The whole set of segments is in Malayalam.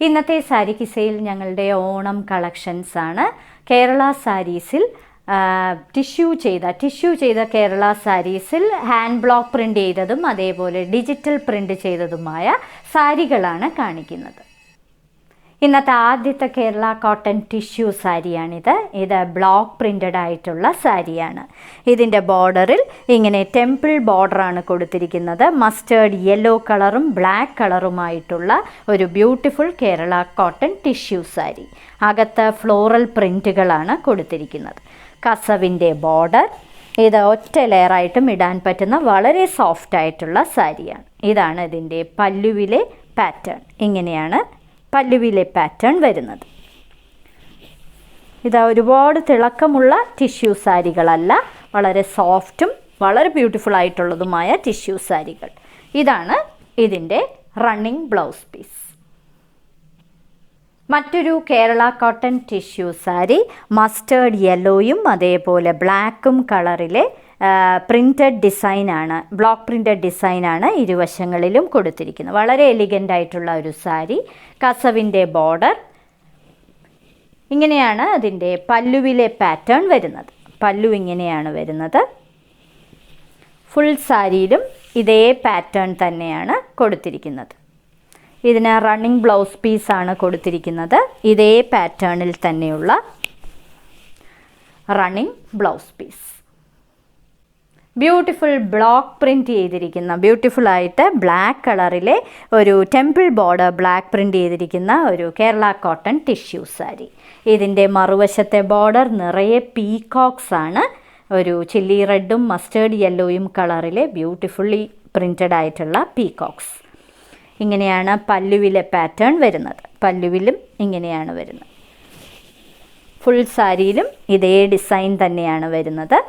ഇന്നത്തെ സാരി കിസയിൽ ഞങ്ങളുടെ ഓണം കളക്ഷൻസ് ആണ്. കേരള സാരീസിൽ ടിഷ്യൂ ചെയ്ത കേരള സാരീസിൽ ഹാൻഡ് ബ്ലോക്ക് പ്രിൻ്റ് ചെയ്തതും അതേപോലെ ഡിജിറ്റൽ പ്രിൻ്റ് ചെയ്തതുമായ സാരികളാണ് കാണിക്കുന്നത്. ഇന്നത്തെ ആദ്യത്തെ കേരള കോട്ടൺ ടിഷ്യൂ സാരിയാണിത്. ഇത് ബ്ലോക്ക് പ്രിൻ്റഡ് ആയിട്ടുള്ള സാരിയാണ്. ഇതിൻ്റെ ബോർഡറിൽ ഇങ്ങനെ ടെമ്പിൾ ബോർഡറാണ് കൊടുത്തിരിക്കുന്നത്. മസ്റ്റേർഡ് യെല്ലോ കളറും ബ്ലാക്ക് കളറുമായിട്ടുള്ള ഒരു beautiful Kerala cotton tissue sari. അകത്ത് ഫ്ലോറൽ പ്രിൻറ്റുകളാണ് കൊടുത്തിരിക്കുന്നത്. കസവിൻ്റെ ബോർഡർ. ഇത് ഒറ്റ ലെയറായിട്ടും ഇടാൻ പറ്റുന്ന വളരെ സോഫ്റ്റ് ആയിട്ടുള്ള സാരിയാണ്. ഇതാണ് ഇതിൻ്റെ പല്ലുവിലെ പാറ്റേൺ. ഇങ്ങനെയാണ് പല്ലുവിലെ പാറ്റേൺ വരുന്നത്. ഇത് ഒരുപാട് തിളക്കമുള്ള ടിഷ്യൂ സാരികളല്ല, വളരെ സോഫ്റ്റും വളരെ ബ്യൂട്ടിഫുൾ ആയിട്ടുള്ളതുമായ ടിഷ്യൂ സാരികൾ. ഇതാണ് ഇതിൻ്റെ റണ്ണിങ് ബ്ലൗസ് പീസ്. മറ്റൊരു Kerala cotton tissue sari mustard യെല്ലോയും അതേപോലെ ബ്ലാക്കും കളറിലെ പ്രിൻറ്റഡ് ഡിസൈനാണ്, ബ്ലോക്ക് പ്രിൻറ്റഡ് ഡിസൈനാണ് ഇരുവശങ്ങളിലും കൊടുത്തിരിക്കുന്നത്. വളരെ എലിഗൻ്റ് ആയിട്ടുള്ള ഒരു സാരി. കസവിൻ്റെ ബോർഡർ. ഇങ്ങനെയാണ് അതിൻ്റെ പല്ലുവിലെ പാറ്റേൺ വരുന്നത്. പല്ലു ഇങ്ങനെയാണ് വരുന്നത്. ഫുൾ സാരിയിലും ഇതേ പാറ്റേൺ തന്നെയാണ് കൊടുത്തിരിക്കുന്നത്. ഇതിന് റണ്ണിങ് ബ്ലൗസ് പീസാണ് കൊടുത്തിരിക്കുന്നത്. ഇതേ പാറ്റേണിൽ തന്നെയുള്ള running blouse piece. Beautiful block print ചെയ്തിരിക്കുന്ന, ബ്യൂട്ടിഫുൾ ആയിട്ട് ബ്ലാക്ക് കളറിലെ ഒരു ടെമ്പിൾ ബോർഡർ ബ്ലാക്ക് പ്രിൻറ്റ് ചെയ്തിരിക്കുന്ന ഒരു കേരള കോട്ടൺ ടിഷ്യൂ സാരി. ഇതിൻ്റെ മറുവശത്തെ ബോർഡർ നിറയെ പീകോക്സ് ആണ്. ഒരു ചില്ലി റെഡും മസ്റ്റേർഡ് യെല്ലോയും കളറിലെ ബ്യൂട്ടിഫുള്ളി പ്രിൻറ്റഡ് ആയിട്ടുള്ള പീകോക്സ്. ഇങ്ങനെയാണ് പല്ലുവിലെ പാറ്റേൺ വരുന്നത്. പല്ലുവിലും ഇങ്ങനെയാണ് വരുന്നത്. ഫുൾ സാരിയിലും ഇതേ ഡിസൈൻ തന്നെയാണ് വരുന്നത്.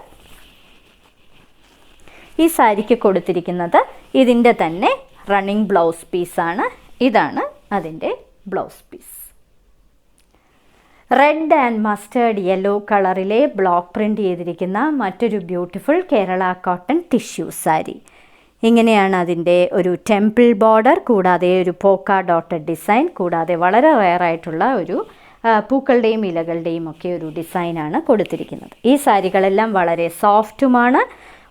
ഈ സാരിക്ക് കൊടുത്തിരിക്കുന്നത് ഇതിൻ്റെ തന്നെ റണ്ണിങ് ബ്ലൗസ് പീസാണ്. ഇതാണ് അതിൻ്റെ blouse piece. Red and mustard yellow കളറിലെ ബ്ലോക്ക് പ്രിൻ്റ് ചെയ്തിരിക്കുന്ന മറ്റൊരു beautiful Kerala cotton tissue sari. ഇങ്ങനെയാണ് അതിൻ്റെ ഒരു ടെമ്പിൾ ബോർഡർ, കൂടാതെ ഒരു പോക്ക ഡോട്ടഡ് ഡിസൈൻ, കൂടാതെ വളരെ റെയറായിട്ടുള്ള ഒരു പൂക്കളുടെയും ഇലകളുടെയും ഒക്കെ ഒരു ഡിസൈനാണ് കൊടുത്തിരിക്കുന്നത്. ഈ സാരികളെല്ലാം വളരെ സോഫ്റ്റുമാണ്.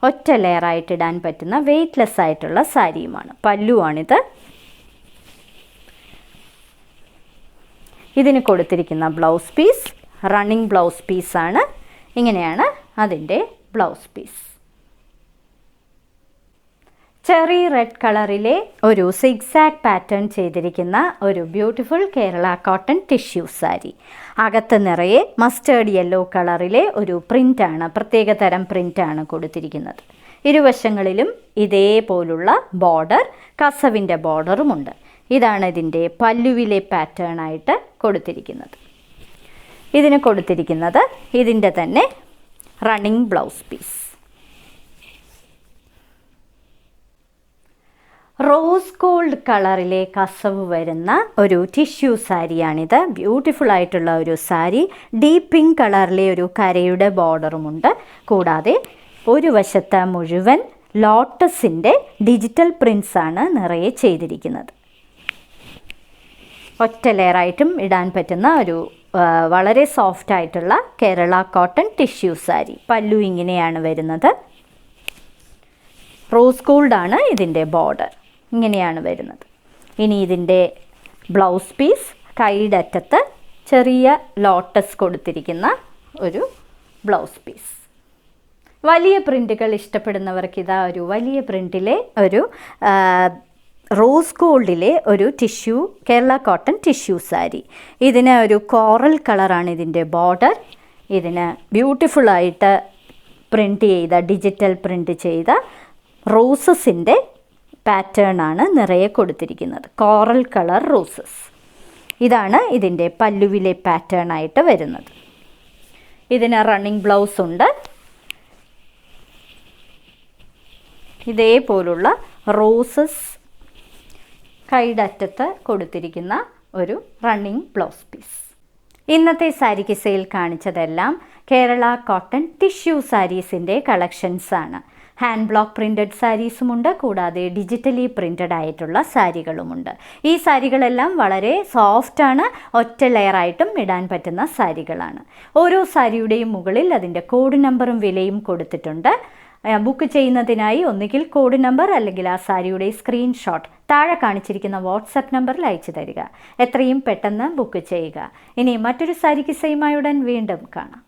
ഒറ്റ ലെയറായിട്ട് ഇടാൻ പറ്റുന്ന വെയ്റ്റ്ലെസ് ആയിട്ടുള്ള സാരിയുമാണ്. പല്ലുവാണിത്. ഇതിന് കൊടുത്തിരിക്കുന്ന ബ്ലൗസ് പീസ് റണ്ണിങ് ബ്ലൗസ് പീസാണ്. ഇങ്ങനെയാണ് അതിൻ്റെ ബ്ലൗസ് പീസ്. ചെറി റെഡ് കളറിലെ ഒരു സിഗ്സാഗ് പാറ്റേൺ ചെയ്തിരിക്കുന്ന ഒരു beautiful Kerala cotton tissue sari. അകത്ത് നിറയെ മസ്റ്റേർഡ് യെല്ലോ കളറിലെ ഒരു പ്രിൻ്റാണ്, പ്രത്യേക തരം പ്രിൻ്റാണ് കൊടുത്തിരിക്കുന്നത്. ഇരുവശങ്ങളിലും ഇതേപോലുള്ള ബോർഡർ, കസവിൻ്റെ ബോർഡറുമുണ്ട്. ഇതാണ് ഇതിൻ്റെ പല്ലുവിലെ പാറ്റേൺ ആയിട്ട് കൊടുത്തിരിക്കുന്നത്. ഇതിന് കൊടുത്തിരിക്കുന്നത് ഇതിൻ്റെ തന്നെ running blouse piece. Rose gold കളറിലെ കസവ് വരുന്ന ഒരു ടിഷ്യൂ സാരിയാണിത്. ബ്യൂട്ടിഫുൾ ആയിട്ടുള്ള ഒരു സാരി. ഡീപ്പ് പിങ്ക് കളറിലെ ഒരു കരയുടെ ബോർഡറുമുണ്ട്. കൂടാതെ ഒരു വശത്ത് മുഴുവൻ ലോട്ടസിൻ്റെ ഡിജിറ്റൽ പ്രിൻസ് ആണ് നിറയെ ചെയ്തിരിക്കുന്നത്. ഒറ്റ ലെയറായിട്ടും ഇടാൻ പറ്റുന്ന ഒരു വളരെ സോഫ്റ്റ് ആയിട്ടുള്ള കേരള കോട്ടൺ ടിഷ്യൂ സാരി. പല്ലു ഇങ്ങനെയാണ് വരുന്നത്. റോസ് ഗോൾഡ് ആണ് ഇതിൻ്റെ ബോർഡർ. ഇങ്ങനെയാണ് വരുന്നത്. ഇനി ഇതിൻ്റെ ബ്ലൗസ് പീസ് കൈയുടെ അറ്റത്ത് ചെറിയ ലോട്ടസ് കൊടുത്തിരിക്കുന്ന ഒരു ബ്ലൗസ് പീസ്. വലിയ പ്രിൻറ്റുകൾ ഇഷ്ടപ്പെടുന്നവർക്ക് ഇതാ ഒരു വലിയ പ്രിൻറ്റിലെ ഒരു റോസ് ഗോൾഡിലെ ഒരു tissue Kerala cotton tissue sari. ഇതിന് ഒരു കോറൽ കളറാണ് ഇതിൻ്റെ ബോർഡർ. ഇതിന് ബ്യൂട്ടിഫുള്ളായിട്ട് പ്രിൻറ്റ് ചെയ്ത, ഡിജിറ്റൽ പ്രിൻറ്റ് ചെയ്ത റോസസിൻ്റെ പാറ്റേൺ ആണ് നിറയെ കൊടുത്തിരിക്കുന്നത്. Coral colour roses. ഇതാണ് ഇതിൻ്റെ പല്ലുവിലെ പാറ്റേൺ ആയിട്ട് വരുന്നത്. ഇതിന് റണ്ണിങ് ബ്ലൗസ് ഉണ്ട്. ഇതേപോലുള്ള റോസസ് കൈയുടെ അറ്റത്ത് കൊടുത്തിരിക്കുന്ന ഒരു റണ്ണിങ് ബ്ലൗസ് പീസ്. ഇന്നത്തെ സാരി കിസയിൽ കാണിച്ചതെല്ലാം കേരള കോട്ടൺ ടിഷ്യൂ സാരീസിൻ്റെ കളക്ഷൻസ് ആണ്. ഹാൻഡ് ബ്ലോക്ക് പ്രിൻറ്റഡ് സാരീസുമുണ്ട്, കൂടാതെ ഡിജിറ്റലി പ്രിൻറ്റഡ് ആയിട്ടുള്ള സാരികളുമുണ്ട്. ഈ സാരികളെല്ലാം വളരെ സോഫ്റ്റാണ്, ഒറ്റ ലെയറായിട്ടും ഇടാൻ പറ്റുന്ന സാരികളാണ്. ഓരോ സാരിയുടെയും മുകളിൽ അതിൻ്റെ കോഡ് നമ്പറും വിലയും കൊടുത്തിട്ടുണ്ട്. ബുക്ക് ചെയ്യുന്നതിനായി ഒന്നുകിൽ കോഡ് നമ്പർ അല്ലെങ്കിൽ ആ സാരിയുടെ സ്ക്രീൻഷോട്ട് താഴെ കാണിച്ചിരിക്കുന്ന വാട്സപ്പ് നമ്പറിൽ അയച്ചു തരിക. എത്രയും പെട്ടെന്ന് ബുക്ക് ചെയ്യുക. ഇനി മറ്റൊരു സാരി കിസ്സയുമായി ഉടൻ വീണ്ടും കാണാം.